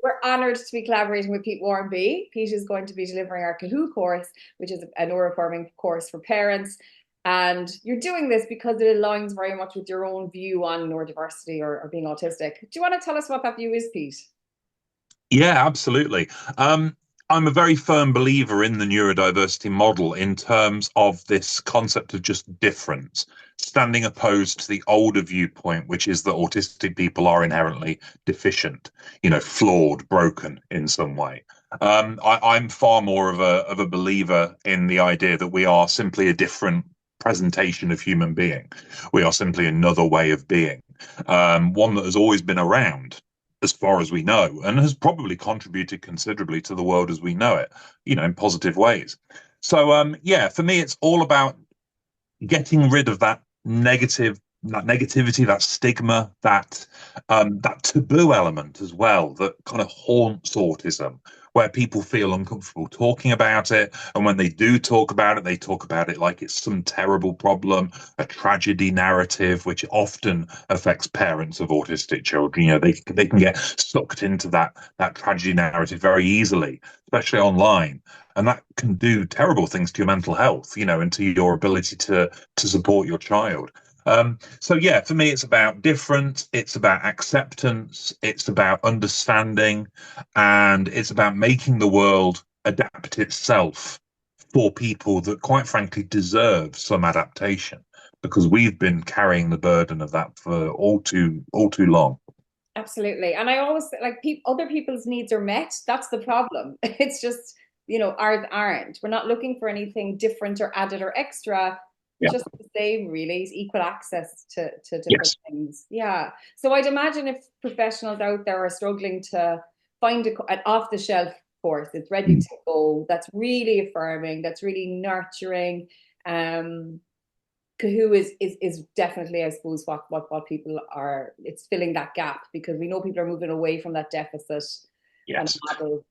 We're honoured to be collaborating with Pete Warren-B. Pete is going to be delivering our Cothú course, which is a neuroaffirming course for parents. And you're doing this because it aligns very much with your own view on neurodiversity or being autistic. Do you want to tell us what that view is, Pete? Yeah, absolutely. I'm a very firm believer in the neurodiversity model in terms of this concept of just difference, standing opposed to the older viewpoint, which is that autistic people are inherently deficient, flawed, broken in some way. I'm far more of a believer in the idea that we are simply a different presentation of human being. We are simply another way of being, one that has always been around as far as we know, and has probably contributed considerably to the world as we know it, in positive ways. So, yeah, for me, it's all about getting rid of that negativity, that stigma, that taboo element as well that kind of haunts autism, where people feel uncomfortable talking about it, and when they do talk about it, they talk about it like it's some terrible problem, a tragedy narrative, which often affects parents of autistic children. They can get sucked into that tragedy narrative very easily, especially online. And that can do terrible things to your mental health, and to your ability to support your child. So yeah, for me, it's about difference, it's about acceptance, it's about understanding, and it's about making the world adapt itself for people that, quite frankly, deserve some adaptation, because we've been carrying the burden of that for all too long. Absolutely. And I always like other people's needs are met. That's the problem. It's just, ours aren't. We're not looking for anything different or added or extra, Yeah. just the same, really, is equal access to different Yes. things. Yeah. So I'd imagine if professionals out there are struggling to find an off the shelf course, it's ready to go, that's really affirming, that's really nurturing. Um, Cothú is definitely, I suppose, what people are. It's filling that gap because we know people are moving away from that deficit kind of Yes. model,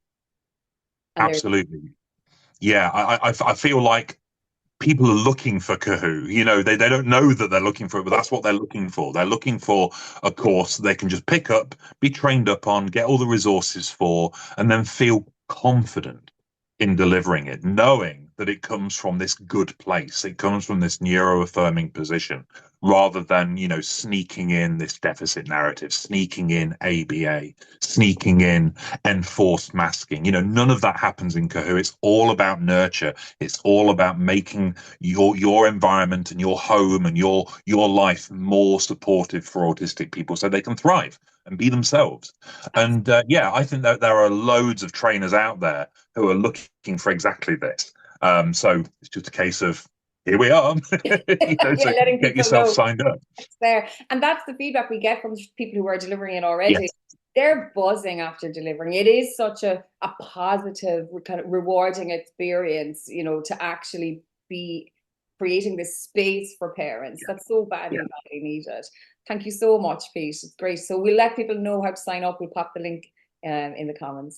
and they're Absolutely. Yeah, I feel like people are looking for Kahoot. They don't know that they're looking for it, but that's what they're looking for. They're looking for a course they can just pick up, be trained up on, get all the resources for, and then feel confident in delivering it, knowing that it comes from this good place. It comes from this neuro-affirming position, rather than, sneaking in this deficit narrative, sneaking in ABA, sneaking in enforced masking. None of that happens in Kahoot. It's all about nurture. It's all about making your environment and your home and your life more supportive for autistic people so they can thrive and be themselves. And yeah, I think that there are loads of trainers out there who are looking for exactly this. So it's just a case of here we are. yeah, So letting get people yourself know signed up. it's there, and that's the feedback we get from people who are delivering it already. Yes, They're buzzing after delivering. It is such a positive, kind of rewarding experience, to actually be creating this space for parents yeah, that's so badly, yeah. badly needed. Thank you so much, Pete. It's great. So we'll let people know how to sign up. We'll pop the link in the comments.